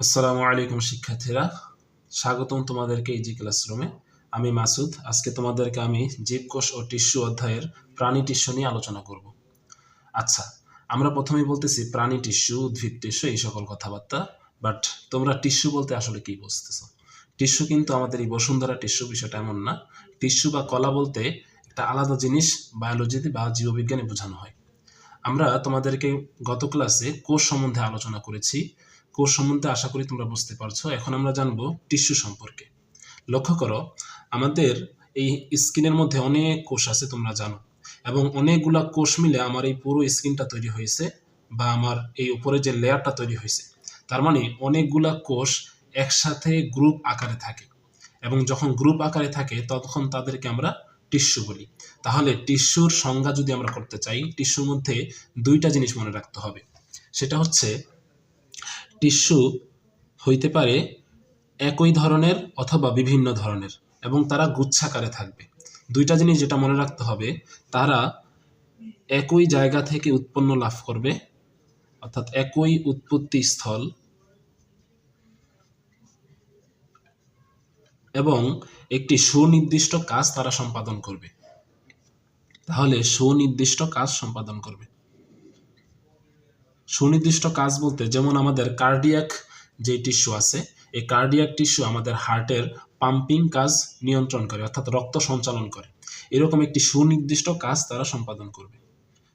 আসসালামু আলাইকুম শিক্ষার্থীরা, স্বাগতম তোমাদেরকে ইজি ক্লাসরুমে। আমি মাসুদ। আজকে তোমাদেরকে আমি জীবকোষ ও টিস্যু অধ্যায়ের প্রাণী টিস্যু নিয়ে আলোচনা করব। আচ্ছা, আমরা প্রথমেই বলতেছি প্রাণী টিস্যু, উদ্ভিদ টিস্যু, এই সকল কথাবার্তা। বাট তোমরা টিস্যু বলতে আসলে কি বুঝতেছ? টিস্যু কিন্তু আমাদের এই বসুন্ধরা টিস্যু বিষয়টা এমন না। টিস্যু বা কলা বলতে একটা আলাদা জিনিস বায়োলজিতে বা জীববিজ্ঞানে বোঝানো হয়। আমরা তোমাদেরকে গত ক্লাসে কোষ সম্বন্ধে আলোচনা করেছি। কোষ সম্বন্ধে আশা করি তোমরা বুঝতে পারছো। এখন আমরা জানবো টিস্যু সম্পর্কে। লক্ষ্য করো, আমাদের এই স্কিনের মধ্যে অনেক কোষ আছে, তোমরা জানো, এবং অনেকগুলা কোষ মিলে আমার এই পুরো স্কিনটা তৈরি হয়েছে, বা আমার এই উপরে যে লেয়ারটা তৈরি হয়েছে। তার মানে অনেকগুলা কোষ একসাথে গ্রুপ আকারে থাকে, এবং যখন গ্রুপ আকারে থাকে তখন তাদেরকে আমরা টিস্যু বলি। তাহলে টিস্যুর সংজ্ঞা যদি আমরা করতে চাই, টিস্যুর মধ্যে দুইটা জিনিস মনে রাখতে হবে। সেটা হচ্ছে, টিস্যু হইতে পারে একই ধরনের অথবা বিভিন্ন ধরনের, এবং তারা গুচ্ছাকারে থাকবে। দুইটা জিনিস যেটা মনে রাখতে হবে, তারা একই জায়গা থেকে উৎপন্ন লাভ করবে, অর্থাৎ একই উৎপত্তি স্থল, এবং একটি সুনির্দিষ্ট কাজ তারা সম্পাদন করবে। তাহলে সুনির্দিষ্ট কাজ সম্পাদন করবে। সুনির্দিষ্ট কাজ বলতে, যেমন আমাদের কার্ডিয়াক যে টিস্যু আছে, এই কার্ডিয়াক টিস্যু আমাদের হার্টের পাম্পিং কাজ নিয়ন্ত্রণ করে, অর্থাৎ রক্ত সঞ্চালন করে। এরকম একটি সুনির্দিষ্ট কাজ তারা সম্পাদন করবে।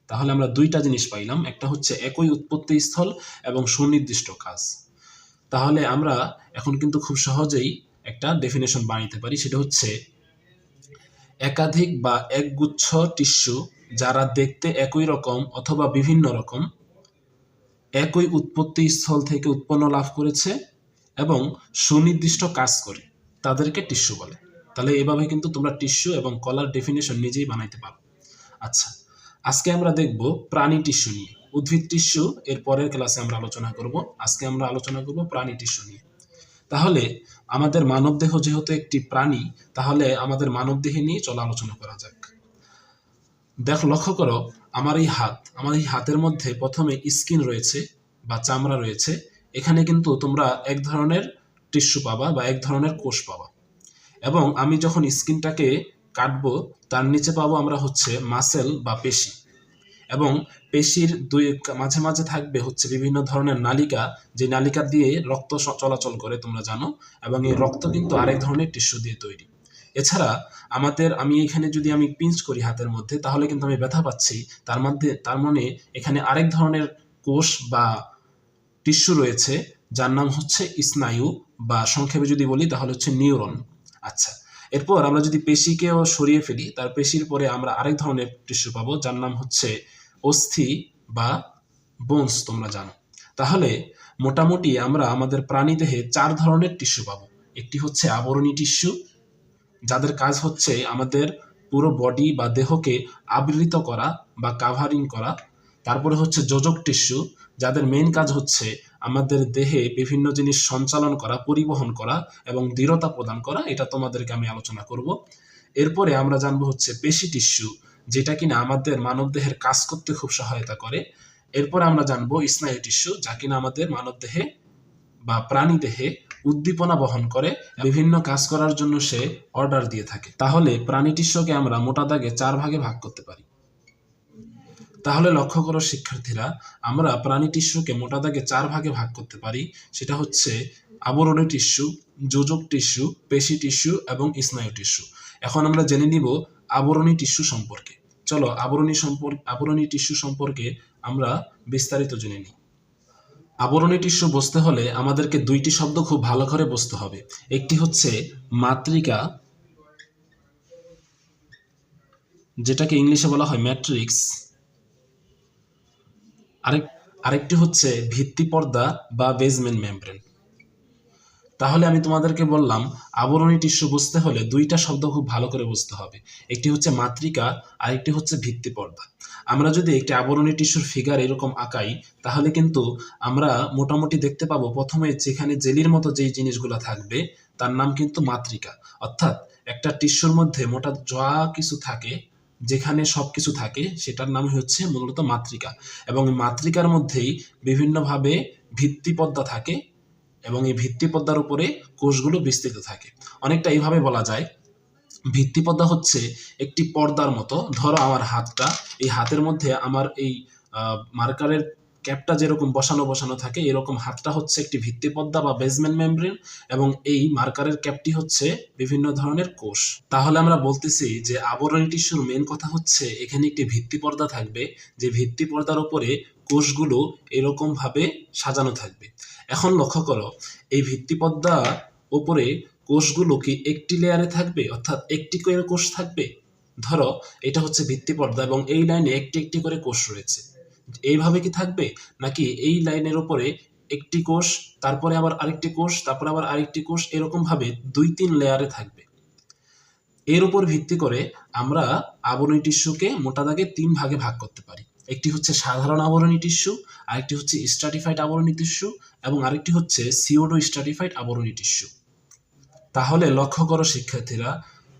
তাহলে আমরা দুইটা জিনিস পাইলাম, একটা হচ্ছে একই উৎপত্তি স্থল এবং সুনির্দিষ্ট কাজ। তাহলে আমরা এখন কিন্তু খুব সহজেই একটা ডেফিনেশন বানাইতে পারি। সেটা হচ্ছে, একাধিক বা একগুচ্ছ টিস্যু যারা দেখতে একই রকম অথবা বিভিন্ন রকম, একই উৎপত্তি স্থল থেকে উৎপন্ন লাভ করেছে এবং সুনির্দিষ্ট কাজ করে, তাদেরকে টিস্যু বলে। তাহলে এভাবে কিন্তু তোমরা টিস্যু এবং কলার ডেফিনেশন নিজেই বানাইতে পারো। আচ্ছা, আজকে আমরা দেখব প্রাণী টিস্যু নিয়ে। উদ্ভিদ টিস্যু এর পরের ক্লাসে আমরা আলোচনা করব। আজকে আমরা আলোচনা করব প্রাণী টিস্যু নিয়ে। তাহলে আমাদের মানবদেহ যেহেতু একটি প্রাণী, তাহলে আমাদের মানবদেহে নিয়ে চলো আলোচনা করা যাক। লক্ষ্য করো, আমার এই হাতের মধ্যে প্রথমে স্কিন রয়েছে বা চামড়া রয়েছে। এখানে কিন্তু তোমরা এক ধরনের টিস্যু পাবা বা এক ধরনের কোষ পাবা, এবং আমি যখন স্কিনটাকে কাটবো, তার নিচে পাবো আমরা হচ্ছে মাসেল বা পেশি, এবং পেশির মাঝে মাঝে থাকবে হচ্ছে বিভিন্ন ধরনের নালিকা, যে নালিকা দিয়ে রক্ত চলাচল করে, তোমরা জানো, এবং এই রক্ত কিন্তু আরেক ধরনের টিস্যু দিয়ে তৈরি। এছাড়া আমি এখানে যদি আমি পিঞ্চ করি হাতের মধ্যে, তাহলে কিন্তু আমি ব্যথা পাচ্ছি। তার মানে এখানে আরেক ধরনের কোষ বা টিস্যু রয়েছে, যার নাম হচ্ছে স্নায়ু, বা সংক্ষেপে যদি বলি তাহলে হচ্ছে নিউরন। আচ্ছা, এরপর আমরা যদি পেশিকেও সরিয়ে ফেলি, তার পেশির পরে আমরা আরেক ধরনের টিস্যু পাবো, যার নাম হচ্ছে অস্থি বা বোনস, তোমরা জানো। তাহলে মোটামুটি আমরা আমাদের প্রাণীদেহে 4 ধরনের টিস্যু পাবো। একটি হচ্ছে আবরণী টিস্যু, যাদের কাজ হচ্ছে আমাদের পুরো বডি বা দেহকে আবৃত করা বা কাভারিং করা। তারপরে হচ্ছে যোজক টিস্যু, যাদের মেইন কাজ হচ্ছে আমাদের দেহে বিভিন্ন জিনিস সঞ্চালন করা, পরিবহন করা এবং দৃঢ়তা প্রদান করা। এটা তোমাদেরকে আমি আলোচনা করব। এরপরে আমরা জানবো হচ্ছে পেশি টিস্যু, যেটা কিনা আমাদের মানবদেহের কাজ করতে খুব সহায়তা করে। এরপর আমরা জানবো স্নায়ু টিস্যু, যা কিনা আমাদের মানবদেহে বা প্রাণী দেহে উদ্দীপনা বহন করে, বিভিন্ন কাজ করার জন্য সে অর্ডার দিয়ে থাকে। তাহলে প্রাণী টিস্যুকে আমরা মোটা দাগে 4 ভাগে ভাগ করতে পারি। তাহলে লক্ষ্য করো শিক্ষার্থীরা, আমরা প্রাণী টিস্যুকে মোটা দাগে 4 ভাগে ভাগ করতে পারি। সেটা হচ্ছে আবরণী টিস্যু, যোজক টিস্যু, পেশি টিস্যু এবং স্নায়ু টিস্যু। এখন আমরা জেনে নিব আবরণী টিস্যু সম্পর্কে। চলো আবরণী টিস্যু সম্পর্কে আমরা বিস্তারিত জেনে নিই। আবরণী টিস্যু বুঝতে হলে আমাদেরকে 2টি শব্দ খুব ভালো করে বুঝতে হবে। একটি হচ্ছে মাতৃকা, যেটাকে ইংলিশে বলা হয় ম্যাট্রিক্স, আরেকটি হচ্ছে ভিত্তি পর্দা বা বেজমেন্ট মেমব্রেন। তাহলে আমি তোমাদেরকে বললাম, আবরণী টিস্যু বুঝতে হলে 2টা শব্দ খুব ভালো করে বুঝতে হবে। একটি হচ্ছে মাতৃকা, আরেকটি হচ্ছে ভিত্তি পর্দা। আমরা যদি একটি আবরণী টিস্যুর ফিগার এরকম আঁকাই, তাহলে কিন্তু আমরা মোটামুটি দেখতে পাবো, প্রথমে যেখানে জেলির মতো যেই জিনিসগুলো থাকবে তার নাম কিন্তু মাতৃকা। অর্থাৎ একটা টিস্যুর মধ্যে মোটা যা কিছু থাকে, যেখানে সবকিছু থাকে, সেটার নাম হচ্ছে মূলত মাতৃকা। এবং মাতৃকার মধ্যেই বিভিন্নভাবে ভিত্তি পর্দা থাকে, এবং এই ভিত্তিপদ্মার উপরে কোষগুলো বিস্তৃত থাকে। অনেকটা এইভাবে বলা যায়, ভিত্তিপদ্মা হচ্ছে একটি পর্দার মতো। ধরো আমার হাতটা, এই হাতের মধ্যে আমার এই মার্কারের ক্যাপটা যেরকম বসানো থাকে, এরকম হাতটা হচ্ছে একটি ভিত্তিপদ্মা বা বেজমেন্ট মেমব্রেন, এবং এই মার্কারের ক্যাপটি হচ্ছে বিভিন্ন ধরনের কোষ। তাহলে আমরা বলতেছি যে আবরণী টিস্যুর মেন কথা হচ্ছে এখানে একটি ভিত্তিপর্দা থাকবে, যে ভিত্তিপর্দার উপরে কোষগুলো এরকম ভাবে সাজানো থাকবে। এখন লক্ষ্য করো, এই ভিত্তিপর্দা উপরে কোষগুলো কি একটি লেয়ারে থাকবে, অর্থাৎ একটি করে কোষ থাকবে? ধরো এটা হচ্ছে ভিত্তিপর্দা এবং এই লাইনে একটি একটি করে কোষ রয়েছে, এইভাবে কি থাকবে? নাকি এই লাইনের উপরে একটি কোষ, তারপরে আবার আরেকটি কোষ, তারপরে আবার আরেকটি কোষ, এরকম ভাবে 2-3 লেয়ারে থাকবে। এর উপর ভিত্তি করে আমরা আবরণী টিস্যুকে মোটা দাগে 3 ভাগে ভাগ করতে পারি। একটি হচ্ছে সাধারণ আবরণী টিস্যু, আরেকটি হচ্ছে স্ট্র্যাটিফাইড আবরণী টিস্যু, এবং আরেকটি হচ্ছে সিওডো স্ট্র্যাটিফাইড আবরণী টিস্যু। তাহলে লক্ষ্য করো শিক্ষার্থীরা,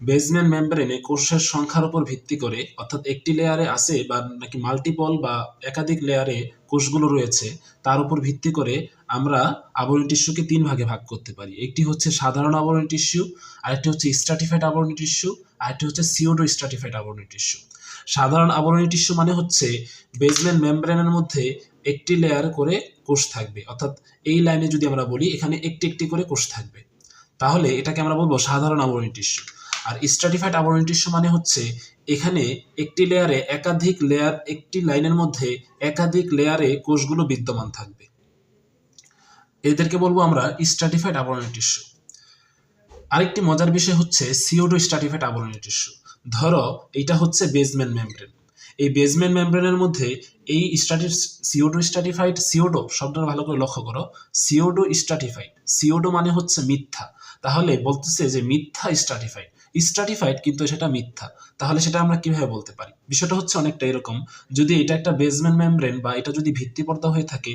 বেজমেন্ট মেমব্রেনে কোষের সংখ্যার উপর ভিত্তি করে, অর্থাৎ একটি লেয়ারে আছে বা নাকি মাল্টিপল বা একাধিক লেয়ারে কোষগুলো রয়েছে, তার উপর ভিত্তি করে আমরা আবরণী টিস্যুকে 3 ভাগে ভাগ করতে পারি। একটি হচ্ছে সাধারণ আবরণী টিস্যু, আরেকটি হচ্ছে স্ট্র্যাটিফাইড আবরণী টিস্যু, আরেকটি হচ্ছে সিওডো স্ট্র্যাটিফাইড আবরণী টিস্যু। সাধারণ আবরণী টিস্যু মানে হচ্ছে বেজমেন্ট মেমব্রেনের মধ্যে একটি লেয়ার করে কোষ থাকবে, অর্থাৎ এই লাইনে যদি আমরা বলি এখানে একটি একটি করে কোষ থাকবে, তাহলে এটাকে আমরা বলবো সাধারণ আবরণী টিস্যু। আর স্ট্র্যাটিফাইড আবরণী টিস্যু মানে হচ্ছে এখানে একটি লেয়ারে একাধিক লেয়ার, একটি লাইনের মধ্যে একাধিক লেয়ারে কোষগুলো বিদ্যমান থাকবে, এদেরকে বলবো আমরা স্ট্র্যাটিফাইড আবরণী টিস্যু। আরেকটি মজার বিষয় হচ্ছে সিওডো স্ট্র্যাটিফাইড আবরণী টিস্যু। ধরো এইটা হচ্ছে বেজমেন্ট মেমব্রেন, এই বেজমেন্ট মেমব্রেনের মধ্যে এই সিওডো স্ট্র্যাটিফাইড, সিওডো শব্দটা ভালো করে লক্ষ্য করো, সিওডো স্ট্র্যাটিফাইড, সিওডো মানে হচ্ছে মিথ্যা, তাহলে বলতেছে যে মিথ্যা স্ট্র্যাটিফাইড, স্ট্র্যাটিফাইড কিন্তু সেটা মিথ্যা, তাহলে সেটা আমরা কিভাবে বলতে পারি? বিষয়টা হচ্ছে অনেকটা এরকম, যদি এটা একটা বেজমেন্ট মেমব্রেন বা এটা যদি ভিত্তিপর্দা হয়ে থাকে,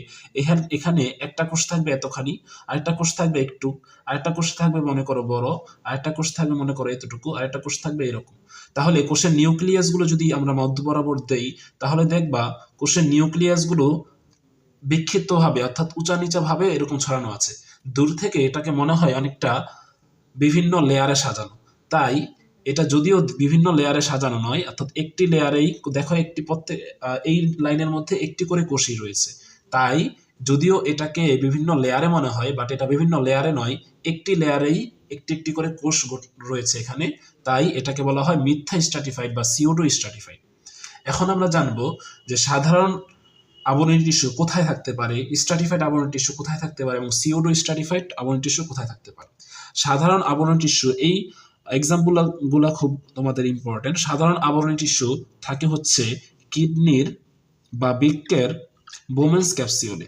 এখানে একটা কোষ থাকবে এতখানি, আরেকটা কোষ থাকবে একটু, আরেকটা কোষ থাকবে মনে করো বড়, আরেকটা কোষ থাকবে মনে করো এতটুকু, আরেকটা কোষ থাকবে এরকম। তাহলে কোষের নিউক্লিয়াস গুলো যদি আমরা মধ্য বরাবর দেই, তাহলে দেখবা কোষের নিউক্লিয়াস গুলো বিক্ষিপ্ত ভাবে, অর্থাৎ উঁচা নিচা ভাবে এরকম ছড়ানো আছে। দূর থেকে এটাকে মনে হয় অনেকটা বিভিন্ন লেয়ারে সাজানো, তাই এটা যদিও বিভিন্ন লেয়ারে সাজানো নয়, অর্থাৎ একটি লেয়ারেই দেখো, একটি প্রত্যেক এই লাইনের মধ্যে একটি করে কোষই রয়েছে, তাই যদিও এটাকে বিভিন্ন লেয়ারে মনে হয়, বাট এটা বিভিন্ন লেয়ারে নয়, একটি লেয়ারেই একটি একটি করে কোষ রয়েছে এখানে, তাই এটাকে বলা হয় মিথ্যা স্ট্র্যাটিফাইড বা সিওডো স্ট্র্যাটিফাইড। এখন আমরা জানবো যে সাধারণ আবরণী টিস্যু কোথায় থাকতে পারে, স্ট্র্যাটিফাইড আবরণী টিস্যু কোথায় থাকতে পারে, এবং সিওডো স্ট্র্যাটিফাইড আবরণী টিস্যু কোথায় থাকতে পারে। সাধারণ আবরণী টিস্যু, এই এক্সাম্পলগুলো খুব তোমাদের ইম্পর্টেন্ট। সাধারণ আবরণী টিস্যু থাকে হচ্ছে কিডনির বা বৃক্কের বোমেন্স ক্যাপসিউলে।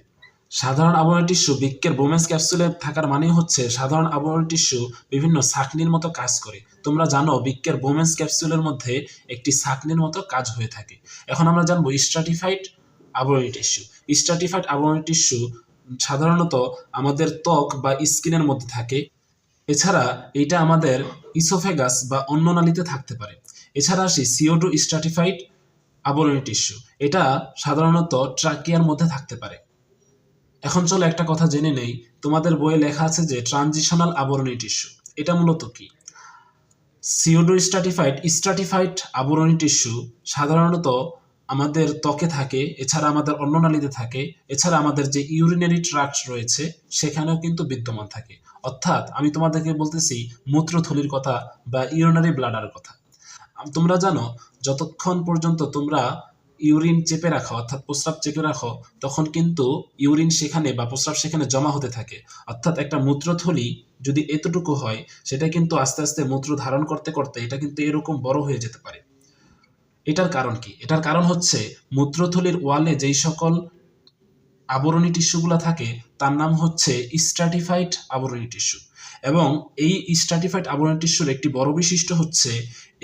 সাধারণ আবরণী টিস্যু বৃক্কের বোমেন্স ক্যাপসুলে থাকার মানে হচ্ছে সাধারণ আবরণী টিস্যু বিভিন্ন ছাঁকনির মতো কাজ করে। তোমরা জানো বৃক্কের বোমেন্স ক্যাপসুলের মধ্যে একটি ছাঁকনির মতো কাজ হয়ে থাকে। এখন আমরা জানবো স্ট্র্যাটিফাইড আবরণী টিস্যু। স্ট্র্যাটিফাইড আবরণী টিস্যু সাধারণত আমাদের ত্বক বা স্কিনের মধ্যে থাকে, এছাড়া এটা আমাদের ইসোফেগাস বা অন্ননালীতে থাকতে পারে। এছাড়া আসি সিওডো স্ট্র্যাটিফাইড আবরণী টিস্যু, এটা সাধারণত ট্রাকিয়ার মধ্যে থাকতে পারে। এখন চলো একটা কথা জেনে নেই, তোমাদের বইয়ে লেখা আছে যে ট্রানজিশনাল আবরণী টিস্যু, এটা মূলত কি? সিওডো স্ট্র্যাটিফাইড আবরণী টিস্যু সাধারণত আমাদের ত্বকে থাকে, এছাড়া আমাদের অন্ননালীতে থাকে, এছাড়া আমাদের যে ইউরিনারি ট্র্যাক্ট রয়েছে সেখানেও কিন্তু বিদ্যমান থাকে। অর্থাৎ আমি তোমাদেরকে বলতেছি মূত্রথলির কথা বা ইউরিনারি ব্লাডার কথা। তোমরা জানো যতক্ষণ পর্যন্ত তোমরা ইউরিন চেপে রাখো, অর্থাৎ প্রস্রাব চেপে রাখো, তখন কিন্তু ইউরিন সেখানে বা প্রস্রাব সেখানে জমা হতে থাকে। অর্থাৎ একটা মূত্রথলি যদি এতটুকু হয়, সেটা কিন্তু আস্তে আস্তে মূত্র ধারণ করতে করতে এটা কিন্তু এরকম বড় হয়ে যেতে পারে। এটার কারণ কি? এটার কারণ হচ্ছে মূত্রথলির ওয়ালে যেই সকল আবরণী টিস্যুগুলো থাকে তার নাম হচ্ছে স্ট্র্যাটিফাইড আবরণী টিস্যু। এবং এই স্ট্র্যাটিফাইড আবরণী টিস্যুর একটি বড় বৈশিষ্ট্য হচ্ছে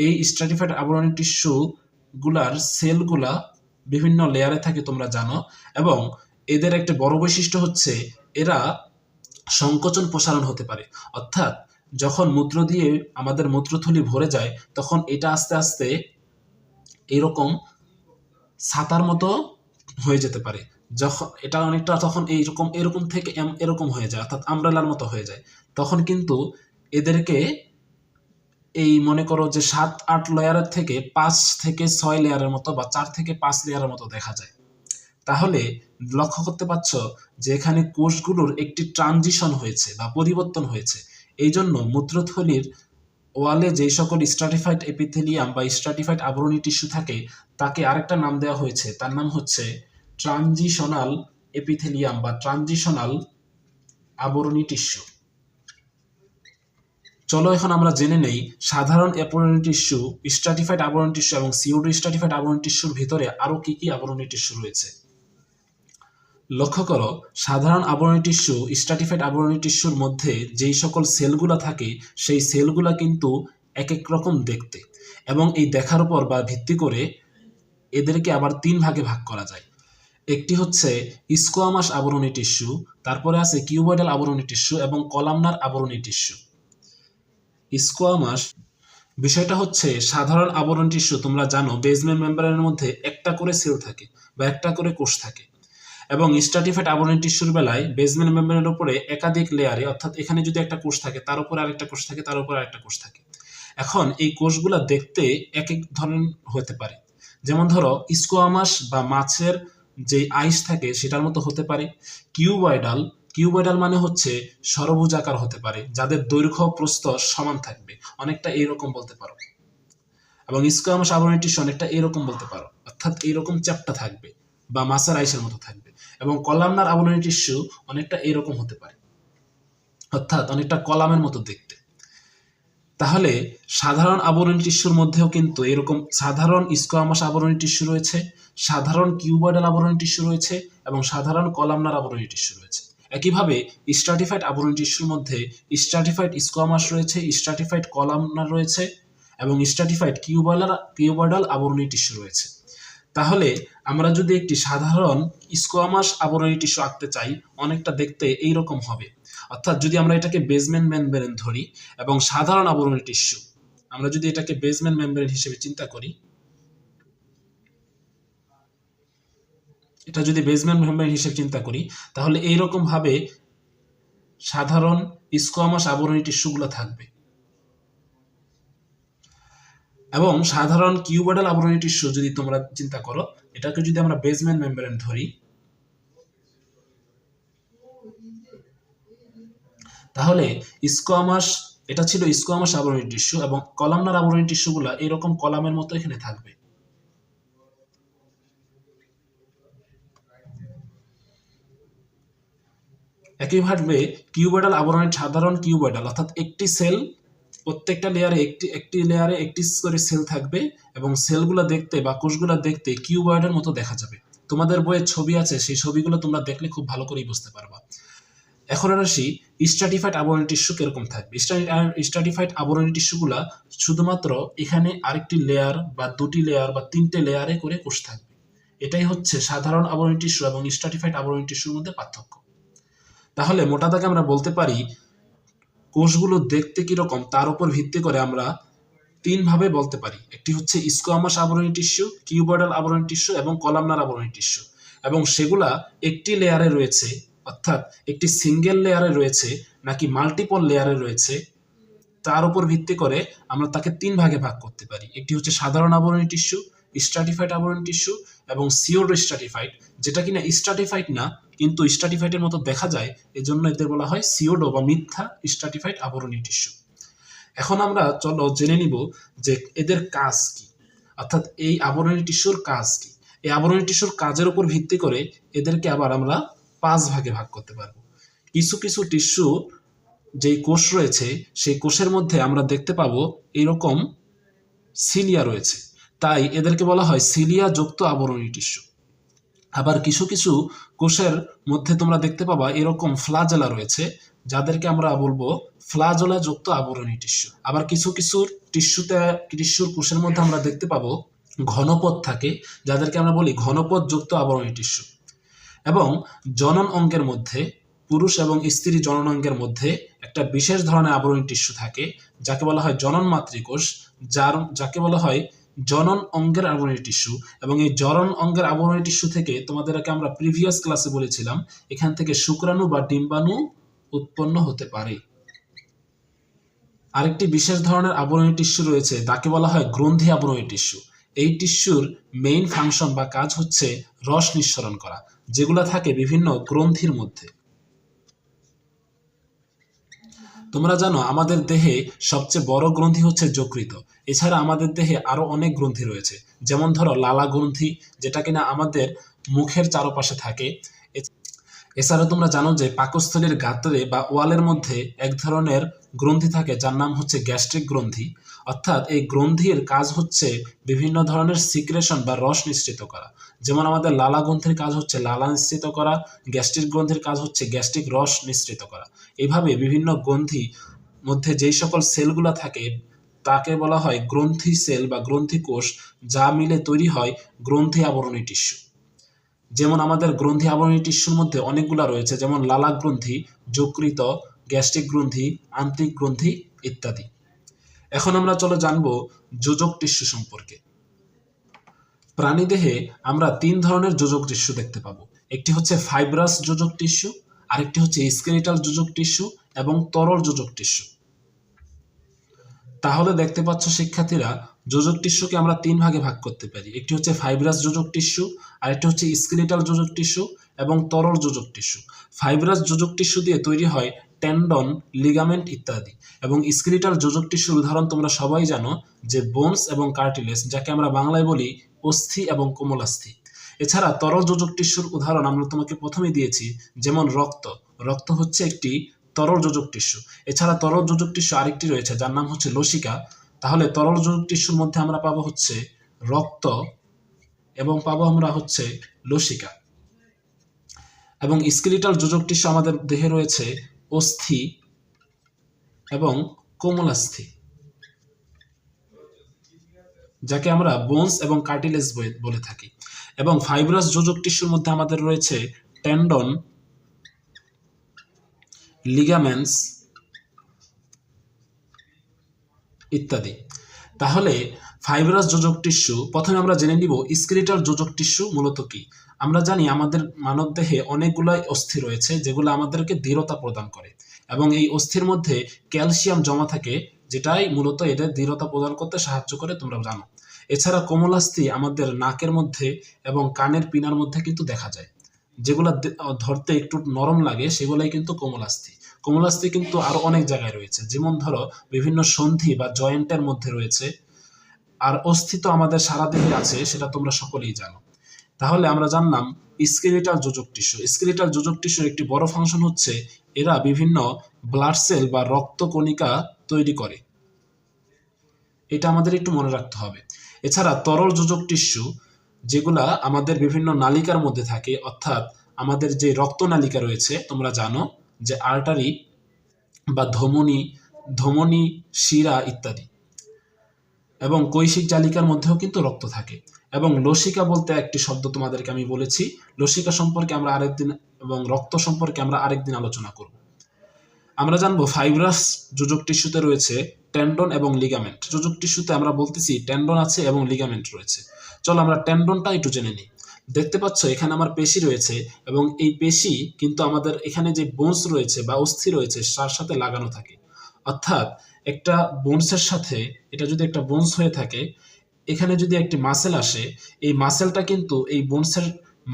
এই স্ট্র্যাটিফাইড আবরণী টিস্যুগুলার সেলগুলা বিভিন্ন লেয়ারে থাকে, তোমরা জানো। এবং এদের একটা বড় বৈশিষ্ট্য হচ্ছে এরা সংকোচন প্রসারণ হতে পারে, অর্থাৎ যখন মূত্র দিয়ে আমাদের মূত্রথলি ভরে যায় তখন এটা আস্তে আস্তে এরকম ছাতার মতো হয়ে যেতে পারে, যখন এটা অনেকটা তখন এরকম থেকে এরকম হয়ে যায়, অর্থাৎ আমব্রেলার মতো হয়ে যায়, তখন কিন্তু এদেরকে এই মনে করো যে 7-8 লেয়ারের থেকে 5 থেকে 6 লেয়ারের মতো বা 4 থেকে 5 লেয়ারের মতো দেখা যায়। তাহলে লক্ষ্য করতে পারছ যে এখানে কোষগুলোর একটি ট্রানজিশন হয়েছে বা পরিবর্তন হয়েছে। এই জন্য মূত্রথলির ওয়ালে যেই সকল স্ট্রাটিফাইড এপিথেলিয়াম বা স্ট্রাটিফাইড আবরণী টিস্যু থাকে তাকে আরেকটা নাম দেওয়া হয়েছে, তার নাম হচ্ছে ট্রানজিশনাল এপিথেলিয়াম বা ট্রানজিশনাল আবরণী টিস্যু। চলো এখন আমরা জেনে নেই সাধারণ আবরণী টিস্যু, স্ট্রাটিফাইড আবরণী টিস্যু এবং সিউডো স্ট্রাটিফাইড আবরণী টিস্যুর ভিতরে আরো কি কি আবরণী টিস্যু রয়েছে। লক্ষ্য করো, সাধারণ আবরণী টিস্যু, স্ট্রাটিফাইড আবরণী টিস্যুর মধ্যে যেই সকল সেলগুলা থাকে সেই সেলগুলা কিন্তু এক এক রকম দেখতে, এবং এই দেখার উপর বা ভিত্তি করে এদেরকে আবার 3 ভাগে ভাগ করা যায়। একটি হচ্ছে স্কোয়ামাস আবরণী টিস্যু, তারপরে আছে কিউবয়েডাল আবরণী টিস্যু এবং কলামনার আবরণী টিস্যু। স্কোয়ামাস বিষয়টা হচ্ছে সাধারণ আবরণী টিস্যু, তোমরা জানো বেজমেন্ট মেমব্রেনের মধ্যে একটা করে সেল থাকে বা একটা করে কোষ থাকে, এবং স্ট্রাটিফাইড আবরণী টিস্যুর বেলায় বেজমেন্ট মেমব্রেনের উপরে একাধিক লেয়ারে, অর্থাৎ এখানে যদি একটা কোষ থাকে তার উপরে আরেকটা কোষ থাকে, তার উপরে আরেকটা কোষ থাকে। এখন এই কোষগুলা দেখতে এক এক ধরনের হতে পারে, যেমন ধরো স্কোয়ামাস বা মাছের যে আইস থাকে সেটার মতো হতে পারে। কিউবয়েডাল মানে হচ্ছে ষড়ভুজাকার হতে পারে, যাদের দৈর্ঘ্য প্রস্থ সমান থাকবে, অনেকটা এইরকম বলতে পারো। এবং স্কোয়ামাস আবরণী টিস্যু অনেকটা এইরকম বলতে পারো, অর্থাৎ এইরকম চ্যাপ্টা থাকবে বা মাছের আইসের মতো থাকবে। এবং কলামনার আবরণী টিস্যু অনেকটা এইরকম হতে পারে, অর্থাৎ অনেকটা কলামের মতো দেখতে। তাহলে সাধারণ আবরণী টিস্যুর মধ্যেও কিন্তু এরকম সাধারণ স্কোয়ামাস আবরণী টিস্যু রয়েছে, সাধারণ কিউবয়েডাল আবরণী টিস্যু রয়েছে এবং সাধারণ কলামনার আবরণী টিস্যু রয়েছে। একইভাবে স্ট্রাটিফাইড আবরণী টিস্যুর মধ্যে স্ট্রাটিফাইড স্কোয়ামাস রয়েছে, স্ট্রাটিফাইড কলামনার রয়েছে এবং স্ট্রাটিফাইড কিউবয়েডাল আবরণী টিস্যু রয়েছে। তাহলে আমরা যদি একটি সাধারণ স্কোয়ামাস আবরণী টিস্যু আঁকতে চাই, অনেকটা দেখতে এইরকম হবে। অর্থাৎ যদি আমরা এটাকে বেজমেন্ট মেমব্রেন ধরি এবং সাধারণ আবরণী টিস্যু, আমরা যদি এটাকে বেজমেন্ট মেমব্রেন হিসেবে চিন্তা করি, এটা যদি বেজমেন্ট মেমব্রেন হিসেবে চিন্তা করি, তাহলে এইরকম ভাবে সাধারণ স্কোয়ামাস আবরণী টিস্যুগুলো থাকবে। এবং সাধারণ কিউবয়েডাল আবরণী টিস্যু যদি তোমরা চিন্তা করো, এটাকে যদি আমরা বেজমেন্ট মেমব্রেন ধরি, তাহলে স্কোয়ামাস, এটা ছিল স্কোয়ামাস আবরণী টিস্যু, এবং কলামনার আবরণী টিস্যুগুলো এরকম কলামের মতো এখানে থাকবে। একইভাবে কিউবয়েডাল আবরণী, সাধারণ কিউবয়েডাল অর্থাৎ একটি সেল, প্রত্যেকটা লেয়ারে একটি লেয়ারে একটি করে সেল থাকবে এবং সেলগুলো দেখতে বা কোষগুলো দেখতে কিউবয়েডের মতো দেখা যাবে। তোমাদের বইয়ে ছবি আছে, সেই ছবিগুলো তোমরা দেখলে খুব ভালো করেই বুঝতে পারবা। এখন আসি স্ট্রাটিফাইড আবরণী টিস্যু কিরকম থাকবে। স্ট্রাটিফাইড আবরণী টিস্যুগুলা শুধুমাত্র এখানে আরেকটি লেয়ার বা 2টি লেয়ার বা 3টে লেয়ারে করে কোষ থাকবে। এটাই হচ্ছে সাধারণ আবরণী টিস্যু এবং স্ট্রাটিফাইড আবরণী টিস্যুর মধ্যে পার্থক্য। তাহলে মোটা দাগে আমরা বলতে পারি কোষগুলো দেখতে কিরকম তার উপর ভিত্তি করে আমরা 3 ভাবে বলতে পারি। একটি হচ্ছে স্কোয়ামাস আবরণী টিস্যু, কিউবয়েডাল আবরণী টিস্যু এবং কলামনার আবরণী টিস্যু, এবং সেগুলা একটি লেয়ারে রয়েছে, অর্থাৎ একটি সিঙ্গেল লেয়ারে রয়েছে নাকি মাল্টিপল লেয়ারে রয়েছে, তার উপর ভিত্তি করে আমরা তাকে 3 ভাগে ভাগ করতে পারি। একটি হচ্ছে সাধারণ আবরণী টিস্যু, স্ট্রাটিফাইড আবরণী টিস্যু এবং সিউডো স্ট্রাটিফাইড, যেটা কিনা স্ট্রাটিফাইড না কিন্তু স্ট্রাটিফাইডের মতো দেখা যায়, এজন্য এদের বলা হয় সিউডো বা মিথ্যা স্ট্রাটিফাইড আবরণী টিস্যু। এখন আমরা চলো জেনে নিব যে এদের কাজ কি, অর্থাৎ এই আবরণী টিস্যুর কাজ কি। এই আবরণী টিস্যুর কাজের উপর ভিত্তি করে এদেরকে আবার আমরা 5 ভাগে ভাগ করতে পারবো। কিছু কিছু টিস্যু যেই কোষ রয়েছে সেই কোষের মধ্যে আমরা দেখতে পাবো এরকম সিলিয়া রয়েছে, তাই এদেরকে বলা হয় সিলিয়া যুক্ত আবরণী টিস্যু। আবার কিছু কিছু কোষের মধ্যে তোমরা দেখতে পাবা এরকম ফ্লাজেলা রয়েছে, যাদেরকে আমরা বলবো ফ্লাজেলা যুক্ত আবরণী টিস্যু। আবার কিছু কিছু টিস্যুর কোষের মধ্যে আমরা দেখতে পাবো ঘনপথ থাকে, যাদেরকে আমরা বলি ঘনপথ যুক্ত আবরণী টিস্যু। এবং জনন অঙ্গের মধ্যে, পুরুষ এবং স্ত্রী জনন অঙ্গের মধ্যে একটা বিশেষ ধরনের আবরণী টিস্যু থাকে, যাকে বলা হয় জনন মাতৃকোষ, যাকে বলা হয় জনন অঙ্গের আবরণী টিস্যু, এবং এই জনন অঙ্গের আবরণী টিস্যু থেকে তোমাদেরকে আমরা প্রিভিয়াস ক্লাসে বলেছিলাম এখান থেকে শুক্রাণু বা ডিম্বাণু উৎপন্ন হতে পারে। আরেকটি বিশেষ ধরনের আবরণী টিস্যু রয়েছে, তাকে বলা হয় গ্রন্থি আবরণী টিস্যু। এই টিস্যুর মেইন ফাংশন বা কাজ হচ্ছে রস নিঃসরণ করা, যেগুলো থাকে বিভিন্ন গ্রন্থির মধ্যে। তোমরা জানো আমাদের দেহে সবচেয়ে বড় গ্রন্থি হচ্ছে যকৃত। এছাড়া আমাদের দেহে আরো অনেক গ্রন্থি রয়েছে, যেমন ধরো লালা গ্রন্থি, যেটা কিনা আমাদের মুখের চারপাশে থাকে। এছাড়া তোমরা জানো যে পাকস্থলীর গাত্রে বা ওয়ালের মধ্যে এক ধরনের গ্রন্থি থাকে যার নাম হচ্ছে গ্যাস্ট্রিক গ্রন্থি। অর্থাৎ এই গ্রন্থির কাজ হচ্ছে বিভিন্ন ধরনের সিক্রেশন বা রস নিঃসৃত করা। যেমন আমাদের লালা গ্রন্থির কাজ হচ্ছে লালা নিঃসৃত করা, গ্যাস্ট্রিক গ্রন্থির কাজ হচ্ছে গ্যাস্ট্রিক রস নিঃসৃত করা। এইভাবে বিভিন্ন গ্রন্থি মধ্যে যেই সকল সেলগুলো থাকে তাকে বলা হয় গ্রন্থি সেল বা গ্রন্থি কোষ, যা মিলে তৈরি হয় গ্রন্থি আবরণী টিস্যু। যেমন আমাদের গ্রন্থি আবরণী টিস্যুর মধ্যে অনেকগুলা রয়েছে, যেমন লালা গ্রন্থি, যকৃত, গ্যাস্ট্রিক গ্রন্থি, আন্ত্রিক গ্রন্থি ইত্যাদি। এখন আমরা চলো জানবো যোজক টিস্যু সম্পর্কে। প্রাণীদেহে আমরা 3 ধরনের যোজক টিস্যু দেখতে পাবো। একটি হচ্ছে ফাইব্রাস যোজক টিস্যু, আরেকটি হচ্ছে স্কেলিটাল যোজক টিস্যু এবং তরল যোজক টিস্যু। তাহলে দেখতে পাচ্ছ শিক্ষার্থীরা, যোজক টিস্যুকে আমরা 3 ভাগে ভাগ করতে পারি। একটি হচ্ছে ফাইব্রাস যোজক টিস্যু, আরেকটি হচ্ছে স্কেলিটাল যোজক টিস্যু এবং তরল যোজক টিস্যু। ফাইব্রাস যোজক টিস্যু দিয়ে তৈরি হয় টেন্ডন, লিগামেন্ট ইত্যাদি। এবং স্কেলিটাল যোজক টিস্যুর উদাহরণ তোমরা সবাই জানো যে বোনস এবং কার্টিলেজ, যাকে আমরা বাংলায় বলি অস্থি এবং কোমলাস্থি। এছাড়া তরল যোজক টিস্যুর উদাহরণ আমরা তোমাকে প্রথমেই দিয়েছি, যেমন রক্ত। রক্ত হচ্ছে একটি তরল যোজক টিস্যু। এছাড়া তরল যোজক টিস্যু আরেকটি রয়েছে যার নাম হচ্ছে লসিকা। তাহলে তরল যোজক টিস্যুর মধ্যে আমরা পাবো হচ্ছে রক্ত এবং পাবো আমরা হচ্ছে লসিকা। এবং স্কেলিটাল যোজক টিস্যু আমাদের দেহে রয়েছে অস্থি এবং কোমলাস্থি, যাকে আমরা বোনস এবং কার্টিলেজ বলে থাকি। এবং ফাইব্রাস যোজক টিস্যুর মধ্যে আমাদের রয়েছে টেন্ডন, লিগামেন্টস ইত্যাদি। তাহলে ফাইব্রাস যোজক টিস্যু প্রথমে আমরা জেনে নিব স্কেলিটাল যোজক টিস্যু মূলত কি। আমরা জানি আমাদের মানবদেহে অনেকগুলো অস্থি রয়েছে যেগুলো আমাদেরকে দৃঢ়তা প্রদান করে, এবং এই অস্থির মধ্যে ক্যালসিয়াম জমা থাকে, যেটাই মূলত এদের দৃঢ়তা প্রদান করতে সাহায্য করে, তোমরা জানো। এছাড়া কোমলাস্থি আমাদের নাকের মধ্যে এবং কানের পিনার মধ্যে কিন্তু দেখা যায়, যেগুলো ধরতে একটু নরম লাগে, সেগুলাই কিন্তু কোমলাস্থি। কোমলাস্থি কিন্তু আরো অনেক জায়গায় রয়েছে, যেমন ধরো বিভিন্ন সন্ধি বা জয়েন্টের মধ্যে রয়েছে। আর অস্থি তো আমাদের সারা দেহে আছে, সেটা তোমরা সকলেই জানো। তাহলে আমরা জানলাম স্কেলিটাল যোজক টিস্যু। স্কেলিটাল যোজক টিস্যুর একটি বড় ফাংশন হচ্ছে এরা বিভিন্ন ব্লাড সেল বা রক্ত কণিকা তৈরি করে, এটা আমাদের একটু মনে রাখতে হবে। এছাড়া তরল যোজক টিস্যু, যেগুলা আমাদের বিভিন্ন নালিকার মধ্যে থাকে, অর্থাৎ আমাদের যে রক্ত নালিকা রয়েছে, তোমরা জানো যে আর্টারি বা ধমনী, শিরা ইত্যাদি। এবং কৈশিক জালিকার মধ্যেও কিন্তু রক্ত থাকে। এবং লসিকা বলতে একটি শব্দ তোমাদেরকে আমি বলেছি, লসিকা সম্পর্কে আমরা আরেকদিন এবং রক্ত সম্পর্কে আমরা আরেকদিন আলোচনা করব। আমরা জানবো ফাইব্রাস যোজক টিস্যুতে রয়েছে টেন্ডন এবং লিগামেন্ট। যোজক টিস্যুতে আমরা বলতেছি টেন্ডন আছে এবং লিগামেন্ট রয়েছে। চলো আমরা টেন্ডনটা একটু জেনে নিই। দেখতে পাচ্ছ এখানে আমার পেশি রয়েছে, এবং এই পেশি কিন্তু আমাদের এখানে যে বোনস রয়েছে বা অস্থি রয়েছে তার সাথে লাগানো থাকে। অর্থাৎ একটা বোনসের সাথে, এটা যদি একটা বোনস হয়ে থাকে, এখানে যদি একটি মাসেল আসে, এই মাসেলটা কিন্তু এই বোনসের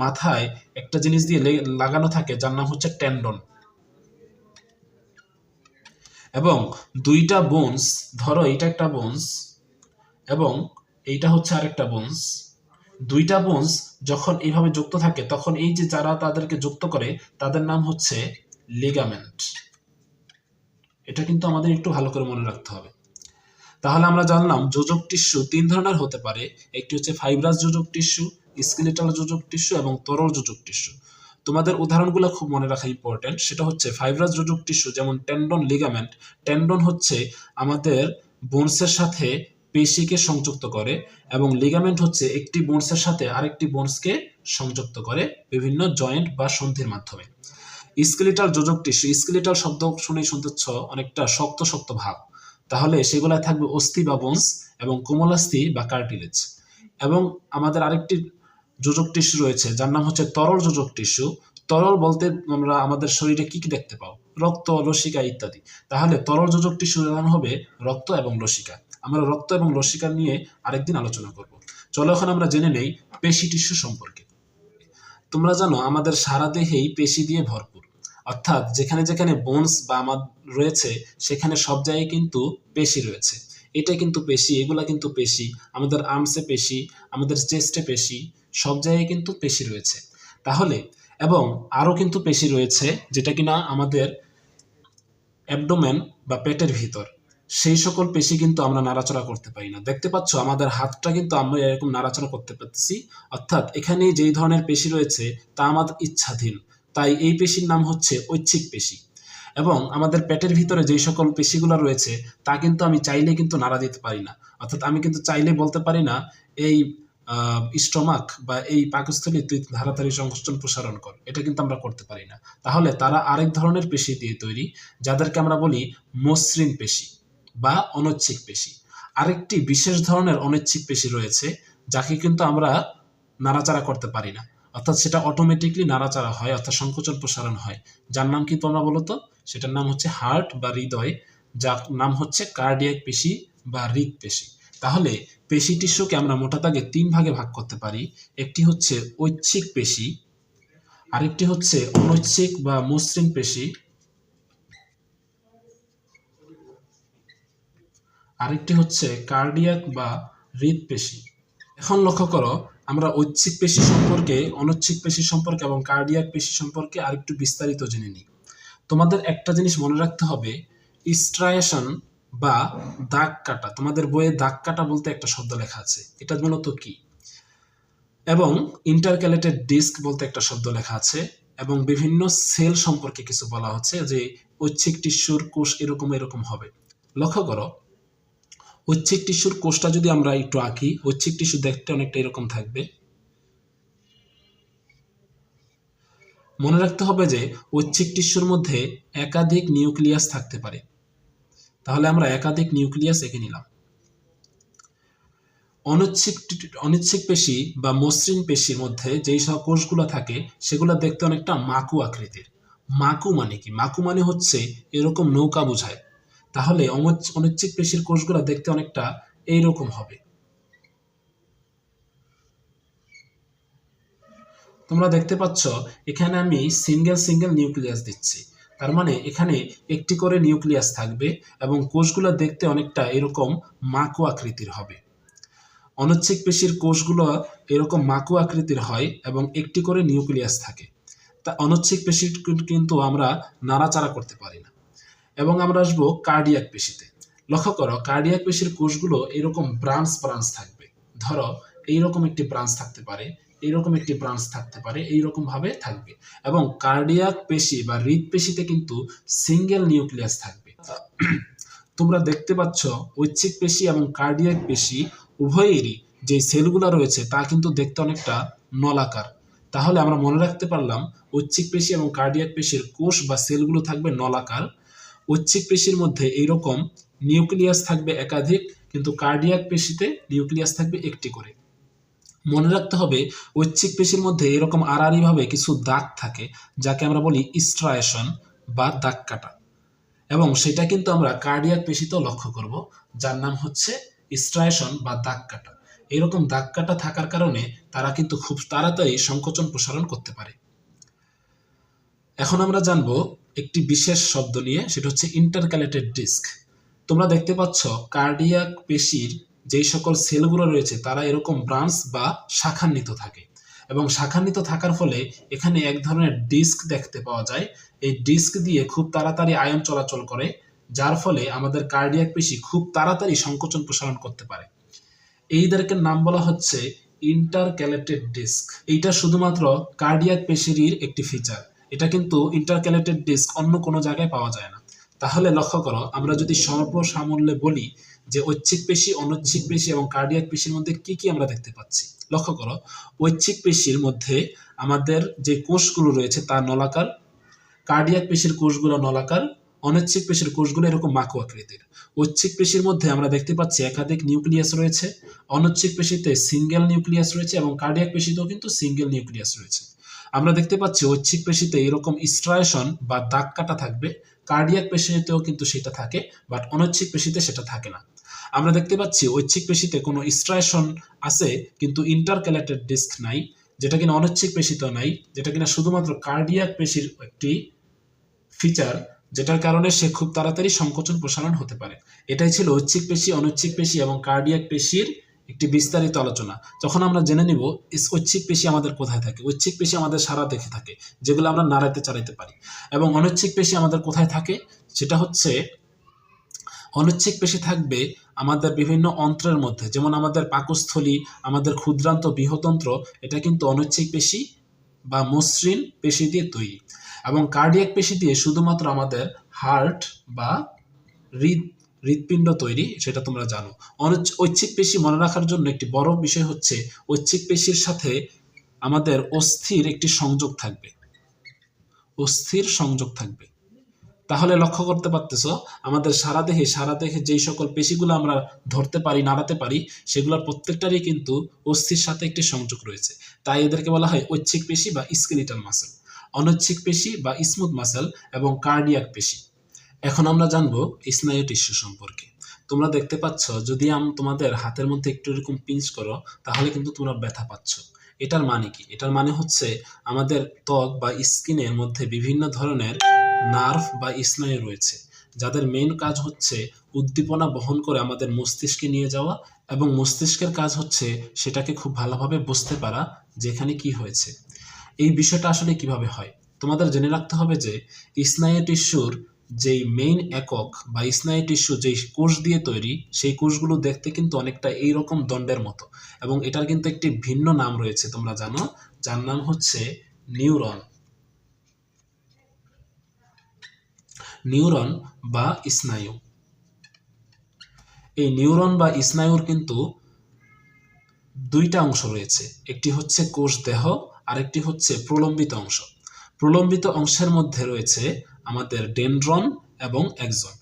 মাথায় একটা জিনিস দিয়ে লাগানো থাকে যার নাম হচ্ছে টেন্ডন। এবং দুইটা বোনস, ধরো এইটা একটা বোনস এবং এইটা হচ্ছে আরেকটা বোনস, দুইটা বোনস যখন এইভাবে যুক্ত থাকে তখন এই যে যারা তাদেরকে যুক্ত করে তাদের নাম হচ্ছে লিগামেন্ট। এটা কিন্তু আমাদের একটু ভালো করে মনে রাখতে হবে। তাহলে আমরা জানলাম যোজক টিস্যু 3 ধরনের হতে পারে। একটি হচ্ছে ফাইব্রাস যোজক টিস্যু, স্কেলিটাল যোজক টিস্যু এবং তরল যোজক টিস্যু। তোমাদের উদাহরণগুলো খুব মনে রাখা ইম্পর্টেন্ট। সেটা হচ্ছে ফাইব্রাস যোজক টিস্যু, যেমন টেন্ডন, লিগামেন্ট। টেন্ডন হচ্ছে আমাদের বোনসের সাথে পেশিকে সংযুক্ত করে, এবং লিগামেন্ট হচ্ছে একটি বোনসের সাথে আরেকটি বোনসকে সংযুক্ত করে বিভিন্ন জয়েন্ট বা সন্ধির মাধ্যমে। স্কেলিটাল যোজক টিস্যু, স্কেলিটাল শব্দ শুনেই শুনতেছ অনেকটা শক্ত শক্ত ভাব। তাহলে সেগুলা থাকবে অস্থি বা বোনস এবং কোমলাস্থি বা কার্টিলেজ। এবং আমাদের আরেকটি যোজক টিস্যু রয়েছে যার নাম হচ্ছে তরল যোজক টিস্যু। তরল বলতে আমরা আমাদের শরীরে কি কি দেখতে পাও? রক্ত, লসিকা ইত্যাদি। তাহলে তরল যোজক টিস্যুর উদাহরণ হবে রক্ত এবং লসিকা। আমরা রক্ত এবং লসিকা নিয়ে আরেকদিন আলোচনা করব। চলো এখন আমরা জেনে নেই পেশি টিস্যু সম্পর্কে। তোমরা জানো আমাদের সারা দেহেই পেশি দিয়ে ভরপুর, অর্থাৎ যেখানে যেখানে বোনস বা আমার রয়েছে সেখানে সব জায়গায় কিন্তু পেশি রয়েছে। এটা কিন্তু পেশি, এগুলা কিন্তু পেশি, আমাদের আর্মসে পেশি, আমাদের চেস্টে পেশি, সব জায়গায় কিন্তু পেশি রয়েছে। তাহলে এবং আরও কিন্তু পেশি রয়েছে যেটা কিনা আমাদের অ্যাবডোমেন বা পেটের ভিতর, সেই সকল পেশি কিন্তু আমরা নাড়াচাড়া করতে পারি না। দেখতে পাচ্ছ আমাদের হাতটা কিন্তু আমরা এরকম নাড়াচাড়া করতে পারতেছি, অর্থাৎ এখানে যেই ধরনের পেশি রয়েছে তা আমাদের ইচ্ছাধীন, তাই এই পেশির নাম হচ্ছে ঐচ্ছিক পেশি। এবং আমাদের পেটের ভিতরে যেই সকল পেশিগুলো রয়েছে তা কিন্তু আমি চাইলে কিন্তু নাড়া দিতে পারি না, অর্থাৎ আমি কিন্তু চাইলে বলতে পারি না এই স্টমাক বা এই পাকস্থলী তুই তাড়াতাড়ি সংকোচন প্রসারণ কর, এটা কিন্তু আমরা করতে পারি না। তাহলে তারা আরেক ধরনের পেশি দিয়ে তৈরি যাদেরকে আমরা বলি মসৃণ পেশি বা অনৈচ্ছিক পেশি। আরেকটি বিশেষ ধরনের অনৈচ্ছিক পেশি রয়েছে যাকে কিন্তু আমরা নাড়াচাড়া করতে পারি না, অর্থাৎ সেটা অটোমেটিকলি নাড়াচাড়া হয়, অর্থাৎ সংকোচন প্রসারণ হয়। যার নাম কি তোমরা বলো তো? সেটার নাম হচ্ছে হার্ট বা হৃদয়, যার নাম হচ্ছে কার্ডিয়াক পেশি বা হৃদপেশি। তাহলে পেশি টিস্যুকে আমরা মোটা দাগে 3 ভাগে ভাগ করতে পারি। একটি হচ্ছে ঐচ্ছিক পেশি, আরেকটি হচ্ছে অনৈচ্ছিক বা মসৃণ পেশি, আরেকটি হচ্ছে কার্ডিয়াক বা হৃদপেশি। এখন লক্ষ্য করো আমরা ঐচ্ছিক পেশি সম্পর্কে, অনৈচ্ছিক পেশি সম্পর্কে এবং কার্ডিয়াক পেশি সম্পর্কে আরেকটু বিস্তারিত জেনে নিই। তোমাদের একটা জিনিস মনে রাখতে হবে, স্ট্রায়েশন বা দাগ কাটা। তোমাদের বইয়ে দাগ কাটা বলতে একটা শব্দ লেখা আছে, এটা মূলত কি? এবং ইন্টারক্যালেটেড ডিস্ক বলতে একটা শব্দ লেখা আছে, এবং বিভিন্ন সেল সম্পর্কে কিছু বলা হচ্ছে যে ঐচ্ছিক টিস্যুর কোষ এরকম এরকম হবে। লক্ষ্য করো ঐচ্ছিক টিস্যুর কোষটা যদি আমরা একটু আঁকি, ঐচ্ছিক টিস্যু দেখতে অনেকটা এরকম থাকবে। মনে রাখতে হবে যে ঐচ্ছিক টিস্যুর মধ্যে একাধিক নিউক্লিয়াস থাকতে পারে। তাহলে আমরা একাধিক নিউক্লিয়াস এঁকে নিলাম। অনিচ্ছিক পেশি বা মসৃণ পেশির মধ্যে যেই সব কোষগুলো থাকে সেগুলো দেখতে অনেকটা মাকু আকৃতির। মাকু মানে কি? মাকু মানে হচ্ছে এরকম নৌকা বোঝায়। তাহলে অনিচ্ছিক পেশির কোষগুলো দেখতে অনেকটা এইরকম হবে। তোমরা দেখতে পাচ্ছ এখানে আমি সিঙ্গেল নিউক্লিয়াস দিচ্ছি, তার মানে এখানে একটি করে নিউক্লিয়াস থাকবে এবং কোষগুলো দেখতে অনেকটা এরকম মাকু আকৃতির হবে। অনৈচ্ছিক পেশির কোষগুলো এরকম মাকু আকৃতির হয় এবং একটি করে নিউক্লিয়াস থাকে। তা অনৈচ্ছিক পেশির কিন্তু আমরা নাড়াচাড়া করতে পারি না। এবং আমরা আসবো কার্ডিয়াক পেশিতে। লক্ষ্য করো কার্ডিয়াক পেশির কোষগুলো এরকম ব্রাঞ্চ থাকবে। ধরো এইরকম একটি ব্রাঞ্চ থাকতে পারে, এইরকম একটি ব্রাঞ্চ থাকতে পারে, এইরকম ভাবে থাকবে। এবং কার্ডিয়াক পেশি বা হৃদপেশিতে কিন্তু সিঙ্গেল নিউক্লিয়াস থাকবে। তোমরা দেখতে পাচ্ছ ঐচ্ছিক পেশি এবং কার্ডিয়াক পেশি উভয়েরই যে সেলগুলো রয়েছে তা কিন্তু দেখতে অনেকটা নলাকার। তাহলে আমরা মনে রাখতে পারলাম ঐচ্ছিক পেশি এবং কার্ডিয়াক পেশির কোষ বা সেলগুলো থাকবে নলাকার। ঐচ্ছিক পেশির মধ্যে এইরকম নিউক্লিয়াস থাকবে একাধিক, কিন্তু কার্ডিয়াক পেশিতে নিউক্লিয়াস থাকবে একটি করে। মনে রাখতে হবে ঐচ্ছিক পেশির মধ্যে এরকম আড়াআড়ি ভাবে কিছু দাগ থাকে যাকে আমরা বলি স্ট্রায়েশন বা দাগ কাটা, এবং সেটা কিন্তু আমরা কার্ডিয়াক পেশিতেও লক্ষ্য করব, যার নাম হচ্ছে স্ট্রায়েশন বা দাগ কাটা। এরকম দাগ কাটা থাকার কারণে তারা কিন্তু খুব তাড়াতাড়ি সংকোচন প্রসারণ করতে পারে। এখন আমরা জানবো একটি বিশেষ শব্দ নিয়ে, সেটা হচ্ছে ইন্টারক্যালেটেড ডিস্ক। তোমরা দেখতে পাচ্ছ কার্ডিয়াক পেশির যেই সকল সেলগুলো রয়েছে তারা এরকম ব্রাঞ্চ বা শাখান্বিত থাকে, এবং শাখান্বিত থাকার ফলে এখানে এক ধরনের ডিস্ক দেখতে পাওয়া যায়। এই ডিস্ক দিয়ে খুব তাড়াতাড়ি আয়ন চলাচল করে, যার ফলে আমাদের কার্ডিয়াক পেশি খুব তাড়াতাড়ি সংকোচন প্রসারণ করতে পারে। এইদেরকে নাম বলা হচ্ছে ইন্টারক্যালেটেড ডিস্ক। এইটা শুধুমাত্র কার্ডিয়াক পেশির একটি ফিচার, এটা কিন্তু ইন্টারক্যালেটেড ডিস্ক অন্য কোনো জায়গায় পাওয়া যায় না। তাহলে লক্ষ্য করো আমরা যদি সর্বসামল্যে বলি যে ঐচ্ছিক পেশি, অনৈচ্ছিক পেশি এবং কার্ডিয়াক পেশির মধ্যে কি কি আমরা দেখতে পাচ্ছি। লক্ষ্য করো ঐচ্ছিক পেশির মধ্যে আমাদের যে কোষগুলো রয়েছে তা নলাকার, কার্ডিয়াক পেশির কোষগুলো নলাকার, অনৈচ্ছিক পেশির কোষগুলো এরকম মাকু আকৃতির। ঐচ্ছিক পেশির মধ্যে আমরা দেখতে পাচ্ছি একাধিক নিউক্লিয়াস রয়েছে, অনৈচ্ছিক পেশিতে সিঙ্গেল নিউক্লিয়াস রয়েছে এবং কার্ডিয়াক পেশিতেও কিন্তু সিঙ্গেল নিউক্লিয়াস রয়েছে। আমরা দেখতে পাচ্ছি ঐচ্ছিক পেশিতে এরকম স্ট্রায়েশন বা দাগ কাটা থাকবে, কার্ডিয়াক পেশিতেও কিন্তু সেটা থাকে, বাট অনৈচ্ছিক পেশিতে সেটা থাকে না। আমরা দেখতে পাচ্ছি ঐচ্ছিক পেশিতে কোনো স্ট্রায়েশন আছে কিন্তু ইন্টারক্যালেটেড ডিস্ক নাই, যেটা কিনা অনৈচ্ছিক পেশিতেও নাই, যেটা কিনা শুধুমাত্র কার্ডিয়াক পেশির একটি ফিচার, যেটার কারণে সে খুব তাড়াতাড়ি সংকোচন প্রসারণ হতে পারে। এটাই ছিল ঐচ্ছিক পেশি, অনৈচ্ছিক পেশি এবং কার্ডিয়াক পেশির একটি বিস্তারিত আলোচনা। যখন আমরা জেনে নিব ঐচ্ছিক পেশি আমাদের কোথায় থাকে। ঐচ্ছিক পেশি আমাদের সারা দেহে থাকে, যেগুলো আমরা নাড়াতে চালাতে পারি। এবং অনৈচ্ছিক পেশি আমাদের কোথায় থাকে, সেটা হচ্ছে অনৈচ্ছিক পেশি থাকবে আমাদের বিভিন্ন অন্ত্রের মধ্যে, যেমন আমাদের পাকস্থলী, আমাদের ক্ষুদ্রান্ত বৃহতন্ত্র, এটা কিন্তু অনৈচ্ছিক পেশি বা মসৃণ পেশি দিয়ে তৈরি। এবং কার্ডিয়াক পেশি দিয়ে শুধুমাত্র আমাদের হার্ট বা হৃৎপিণ্ড তৈরি, সেটা তোমরা জানো। ঐচ্ছিক পেশি মনে রাখার জন্য একটি বড় বিষয় হচ্ছে ঐচ্ছিক পেশির সাথে আমাদের অস্থির একটি সংযোগ থাকবে, অস্থির সংযোগ থাকবে। তাহলে লক্ষ্য করতে পারতেছো আমাদের সারা দেহে যেই সকল পেশিগুলো আমরা ধরতে পারি, নাড়াতে পারি, সেগুলোর প্রত্যেকটারই কিন্তু অস্থির সাথে একটি সংযোগ রয়েছে। তাই এদেরকে বলা হয় ঐচ্ছিক পেশি বা স্কেলিটাল মাসেল, অনৈচ্ছিক পেশি বা স্মুথ মাসেল এবং কার্ডিয়াক পেশি। এখন আমরা জানবো স্নায়ু টিস্যু সম্পর্কে। তোমরা দেখতে পাচ্ছ যদি তোমাদের হাতের মধ্যে একটু এরকম পিঞ্চ করো, তাহলে কিন্তু তোমরা ব্যথা পাচ্ছ। এটার মানে কি? এটার মানে হচ্ছে আমাদের ত্বক বা স্কিনের মধ্যে বিভিন্ন ধরনের নার্ভ বা স্নায়ু রয়েছে, যাদের মেইন কাজ হচ্ছে উদ্দীপনা বহন করে আমাদের মস্তিষ্কে নিয়ে যাওয়া, এবং মস্তিষ্কের কাজ হচ্ছে সেটাকে খুব ভালোভাবে বুঝতে পারা যেখানে কি হয়েছে। এই বিষয়টা আসলে কিভাবে হয় তোমাদের জেনে রাখতে হবে যে স্নায়ু টিস্যুর যেই মেইন একক বা স্নায়ু টিস্যু যেই কোষ দিয়ে তৈরি, সেই কোষগুলো দেখতে কিন্তু অনেকটা এইরকম দণ্ডের মতো, এবং এটার কিন্তু একটি ভিন্ন নাম রয়েছে তোমরা জানো, যার নাম হচ্ছে নিউরন। নিউরন বা স্নায়ু। এই নিউরন বা স্নায়ুর কিন্তু দুইটা অংশ রয়েছে, একটি হচ্ছে কোষ দেহ, আরেকটি হচ্ছে প্রলম্বিত অংশ। প্রলম্বিত অংশের মধ্যে রয়েছে আমাদের ডেনড্রন এবং এক্সন।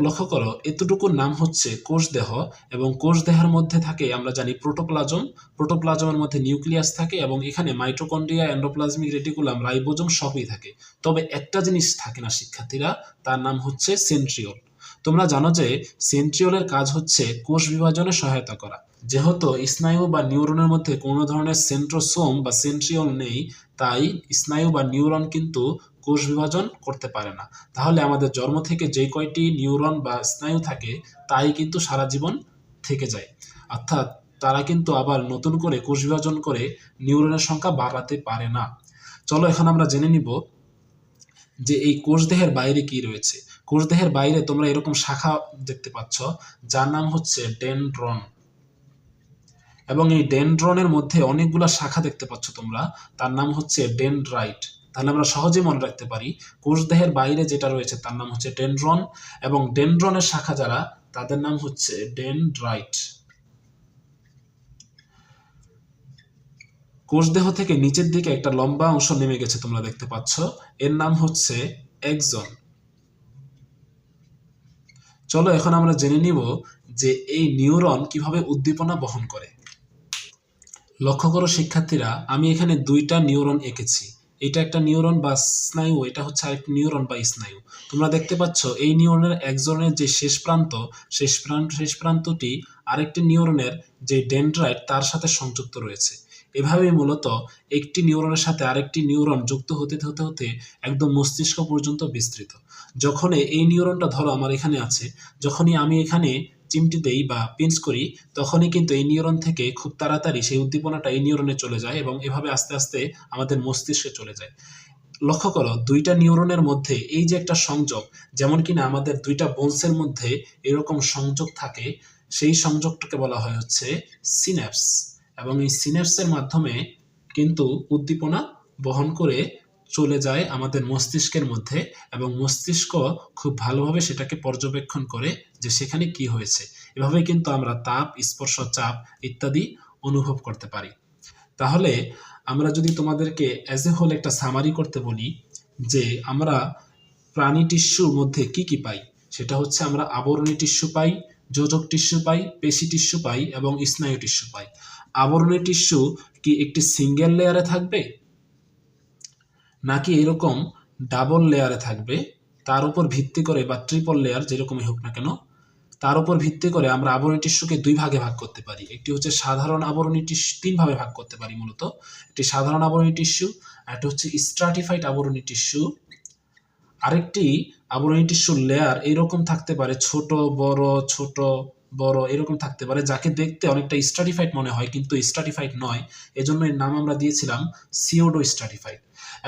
লক্ষ্য করো এতটুকুর নাম হচ্ছে কোষ দেহ, এবং কোষ দেহের মধ্যে থাকে আমরা জানি প্রোটোপ্লাজম। প্রোটোপ্লাজমের মধ্যে নিউক্লিয়াস থাকে এবং এখানে মাইটোকন্ড্রিয়া, এন্ডোপ্লাজমিক রেটিকুলাম, রাইবোজোম সবই থাকে। তবে একটা জিনিস থাকে না শিক্ষার্থীরা, তার নাম হচ্ছে সেন্ট্রিওল। তোমরা জানো যে সেন্ট্রিওলের কাজ হচ্ছে কোষ বিভাজনে সহায়তা করা। যেহেতু স্নায়ু বা নিউরনের মধ্যে কোনো ধরনের সেন্ট্রোসোম বা সেন্ট্রিওল নেই, তাই স্নায়ু বা নিউরন কিন্তু কোষ বিভাজন করতে পারে না। তাহলে আমাদের জন্ম থেকে যে কয়টি নিউরন বা স্নায়ু থাকে তাই কিন্তু সারা জীবন থেকে যায়, অর্থাৎ তারা কিন্তু আবার নতুন করে কোষ বিভাজন করে নিউরনের সংখ্যা বাড়াতে পারে না। চলো এখন আমরা জেনে নিব যে এই কোষ দেহের বাইরে কি রয়েছে। কোষ দেহের বাইরে তোমরা এরকম শাখা দেখতে পাচ্ছ, যার নাম হচ্ছে ডেনড্রন, এবং এই ডেনড্রনের মধ্যে অনেকগুলা শাখা দেখতে পাচ্ছ তোমরা, তার নাম হচ্ছে ডেনড্রাইট। তাহলে আমরা সহজে মনে রাখতে পারি কোষ দেহের বাইরে যেটা রয়েছে তার নাম হচ্ছে ডেনড্রন, এবং ডেনড্রনের শাখা যারা তাদের নাম হচ্ছে ডেনড্রাইট। কোষ দেহ থেকে নিচের দিকে একটা লম্বা অংশ নেমে গেছে তোমরা দেখতে পাচ্ছ, এর নাম হচ্ছে এক্সন। চলো এখন আমরা জেনে নিব যে এই নিউরন কিভাবে উদ্দীপনা বহন করে। লক্ষ্য করো শিক্ষার্থীরা, আমি এখানে দুইটা নিউরন এঁকেছি। এটা একটা নিউরন বা স্নায়ু, এটা হচ্ছে আরেকটি নিউরন বা স্নায়ু। তোমরা দেখতে পাচ্ছ এই নিউরনের এক্সনের যে শেষ প্রান্তটি আরেকটি নিউরনের যে ডেনড্রাইট তার সাথে সংযুক্ত রয়েছে। এভাবেই মূলত একটি নিউরনের সাথে আরেকটি নিউরন যুক্ত হতে হতে হতে একদম মস্তিষ্ক পর্যন্ত বিস্তৃত। যখনই এই নিউরনটা ধরো আমার এখানে আছে, যখনই আমি এখানে চিমটি দেই বা পিঞ্চ করি, তখনই কিন্তু এই নিউরন থেকে খুব তাড়াতাড়ি সেই উদ্দীপনাটা এই নিউরনে চলে যায় এবং এভাবে আস্তে আস্তে আমাদের মস্তিষ্কে চলে যায়। লক্ষ্য করো দুইটা নিউরনের মধ্যে এই যে একটা সংযোগ, যেমন কিনা আমাদের দুইটা বোনসের মধ্যে এরকম সংযোগ থাকে, সেই সংযোগটাকে বলা হয় হচ্ছে সিন্যাপস, এবং এই সিন্যাপসের মাধ্যমে কিন্তু উদ্দীপনা বহন করে চলে যায় আমাদের মস্তিষ্কের মধ্যে, এবং মস্তিষ্ক খুব ভালোভাবে সেটাকে পর্যবেক্ষণ করে যে সেখানে কি হয়েছে। এভাবে কিন্তু আমরা তাপ, স্পর্শ, চাপ ইত্যাদি অনুভব করতে পারি। তাহলে আমরা যদি তোমাদেরকে অ্যাজ এ হোল একটা সামারি করতে বলি যে আমরা প্রাণী টিস্যুর মধ্যে কি কি পাই? সেটা হচ্ছে আমরা আবরণী টিস্যু পাই, যোজক টিস্যু পাই, পেশি টিস্যু পাই এবং স্নায়ু টিস্যু পাই। আবরণী টিস্যু কি একটি সিঙ্গেল লেয়ারে থাকবে, নাকি এরকম ডাবল লেয়ারে থাকবে? তার উপর ভিত্তি করে বা ট্রিপল লেয়ার যেরকমই হোক না কেন, তার উপর ভিত্তি করে আমরা আবরণী টিস্যুকে দুই ভাগে ভাগ করতে পারি। একটি হচ্ছে সাধারণ আবরণী টিস্যু, তিন ভাবে ভাগ করতে পারি মূলত। একটি সাধারণ আবরণী টিস্যু, একটা হচ্ছে স্ট্রাটিফাইড আবরণী টিস্যু, আরেকটি আবরণী টিস্যুর লেয়ার এরকম থাকতে পারে ছোট বড় এরকম থাকতে পারে, যাকে দেখতে অনেকটা স্ট্রাটিফাইড মনে হয় কিন্তু স্ট্রাটিফাইড নয়। এজন্য এর নাম আমরা দিয়েছিলাম সিওডো স্ট্রাটিফাইড।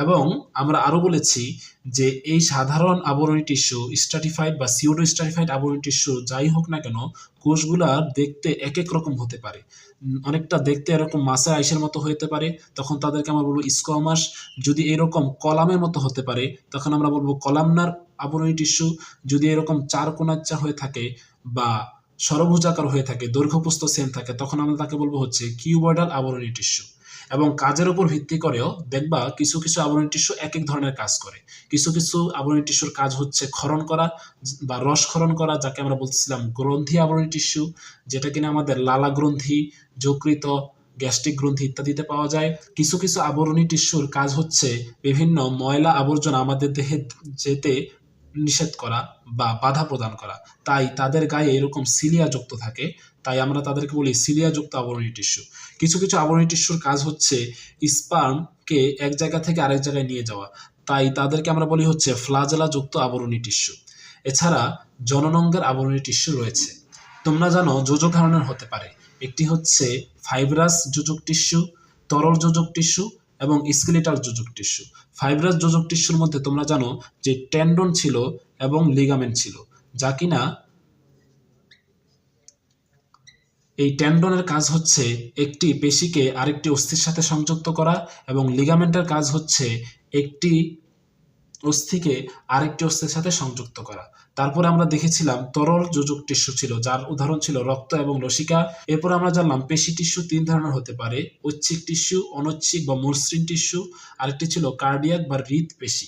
এবং আমরা আরো বলেছি যে এই সাধারণ আবরণী টিস্যু, স্ট্রাটিফাইড বা সিওডো স্ট্রাটিফাইড আবরণী টিস্যু যাই হোক না কেন, কোষগুলা দেখতে এক এক রকম হতে পারে। অনেকটা দেখতে এরকম মাছের আইসের মতো হতে পারে, তখন তাদেরকে আমরা বলবো স্কোয়ামাস। যদি এরকম কলামের মতো হতে পারে তখন আমরা বলবো কলামনার আবরণী টিস্যু। যদি এরকম চার কোণাচ্চা হয়ে থাকে বা ষড়ভুজাকার হয়ে থাকে, দৈর্ঘ্যপ্রস্থ সেম থাকে, তখন আমরা তাকে বলবো হচ্ছে কিউবয়েডাল আবরণী টিস্যু। এবং কাজের উপর ভিত্তি করেও দেখবা কিছু কিছু আবরণী টিস্যু এক এক ধরনের কাজ করে। কিছু কিছু আবরণী টিস্যুর কাজ হচ্ছে ক্ষরণ করা বা রস ক্ষরণ করা, যাকে আমরা বলতেছিলাম গ্রন্থি আবরণী টিস্যু, যেটা কিনা আমাদের লালা গ্রন্থি, যকৃত, গ্যাস্ট্রিক গ্রন্থি ইত্যাদিতে পাওয়া যায়। কিছু কিছু আবরণী টিস্যুর কাজ হচ্ছে বিভিন্ন ময়লা আবর্জনা আমাদের দেহে যেতে নিষেধ করা বা বাধা প্রদান করা, তাই তাদের গায়ে এরকম সিলিয়া যুক্ত থাকে, তাই আমরা তাদেরকে বলি সিলিয়া যুক্ত আবরণী টিস্যু। কিছু কিছু আবরণী টিস্যুর কাজ হচ্ছে স্পার্মকে এক জায়গা থেকে আরেক জায়গায় নিয়ে যাওয়া, তাই তাদেরকে আমরা বলি হচ্ছে ফ্লাজেলা যুক্ত আবরণী টিস্যু। এছাড়া জননাঙ্গের আবরণী টিস্যু রয়েছে। তোমরা জানো যোজক ধরনের হতে পারে, একটি হচ্ছে ফাইব্রাস যোজক টিস্যু, তরল যোজক টিস্যু এবং স্কেলিটাল যোজক টিস্যু। ফাইব্রাস যোজক টিস্যুর মধ্যে তোমরা জানো যে টেন্ডন ছিল এবং লিগামেন্ট ছিল, যা কিনা এই টেন্ডনের কাজ হচ্ছে একটি পেশিকে আরেকটি অস্থির সাথে সংযুক্ত করা এবং লিগামেন্টের কাজ হচ্ছে একটি অস্থিকে আরেকটি অস্থির সাথে সংযুক্ত করা। তারপরে আমরা দেখেছিলাম তরল যোজক টিস্যু ছিল, যার উদাহরণ ছিল রক্ত এবং লসিকা। এরপর আমরা জানলাম পেশি টিস্যু তিন ধরনের হতে পারে, ঐচ্ছিক টিস্যু, অনৈচ্ছিক বা মসৃণ টিস্যু, আরেকটি ছিল কার্ডিয়াক বা হৃদ পেশি।